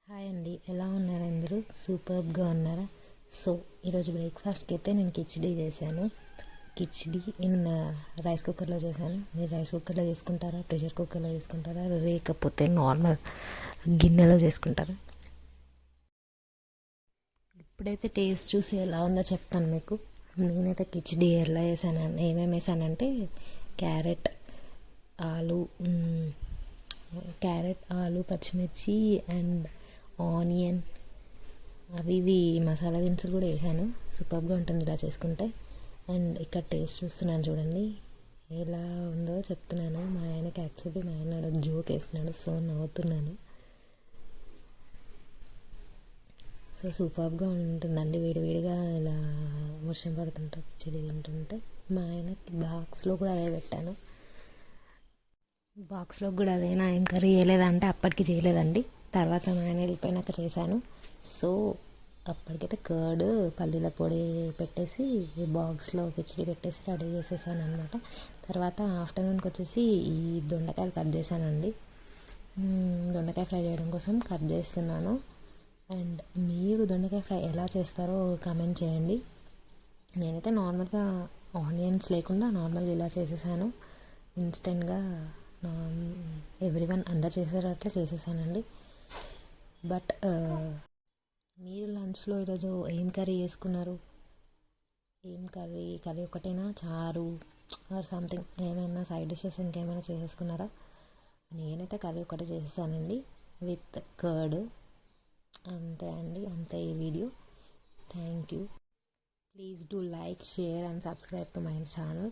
Hi అండి, ఎలా ఉన్నారు అందరూ? సూపర్గా ఉన్నారా? సో ఈరోజు బ్రేక్ఫాస్ట్కి అయితే నేను కిచిడి చేశాను. కిచిడి నేను రైస్ కుక్కర్లో చేశాను. మీరు రైస్ కుక్కర్లో చేసుకుంటారా, ప్రెషర్ కుక్కర్లో చేసుకుంటారా, లేకపోతే నార్మల్ గిన్నెలో చేసుకుంటారా? ఇప్పుడైతే టేస్ట్ చూసి ఎలా ఉందో చెప్తాను మీకు. నేనైతే కిచిడి ఎలా వేసాను, ఏమేమి వేసానంటే క్యారెట్, ఆలు పచ్చిమిర్చి అండ్ ఆనియన్, అవి ఇవి మసాలా దినుసులు కూడా వేసాను. సూపర్గా ఉంటుంది ఇలా చేసుకుంటే. అండ్ ఇక్కడ టేస్ట్ చూస్తున్నాను చూడండి ఎలా ఉందో చెప్తున్నాను. మా ఆయనకి యాక్చువల్లీ మా ఆయన జోక్ వేస్తున్నాడు, సో నవ్వుతున్నాను. సో సూపర్గా ఉంటుందండి వేడివేడిగా ఇలా వర్షం పడుతుంటే కిచిడి తింటుంటే. మా ఆయనకి బాక్స్లో కూడా అదే పెట్టాను. బాక్స్లో కూడా అదేనా, ఏం కర్రీ చేయలేదంటే అప్పటికి చేయలేదండి, తర్వాత మా ఆయన వెళ్ళిపోయినాక చేశాను. సో అప్పటికైతే కర్డ్ పల్లీల పొడి పెట్టేసి బాక్స్లో కిచిడి పెట్టేసి రెడీ చేసేసాను అనమాట. తర్వాత ఆఫ్టర్నూన్కి వచ్చేసి ఈ దొండకాయలు కట్ చేశానండి. దొండకాయ ఫ్రై చేయడం కోసం కట్ చేస్తున్నాను. అండ్ మీరు దొండకాయ ఫ్రై ఎలా చేస్తారో కామెంట్ చేయండి. నేనైతే నార్మల్గా ఆనియన్స్ లేకుండా నార్మల్గా ఇలా చేసేసాను. ఇన్స్టెంట్గా ఎవ్రీవన్ అందరు చేసేటట్లు అట్లా చేసేసానండి. బట్ మీరు లంచ్లో ఈరోజు ఏం కర్రీ చేసుకున్నారు? ఏం కర్రీ ఒకటేనా, చారు ఆర్ సంథింగ్ ఏమైనా సైడ్ డిషెస్ ఇంకేమైనా చేసేసుకున్నారా? నేనైతే కర్రీ ఒకటే చేసేసానండి విత్ కర్డ్. అంతే అండి, అంతే ఈ video. Thank you. Please do like, share and subscribe to my channel.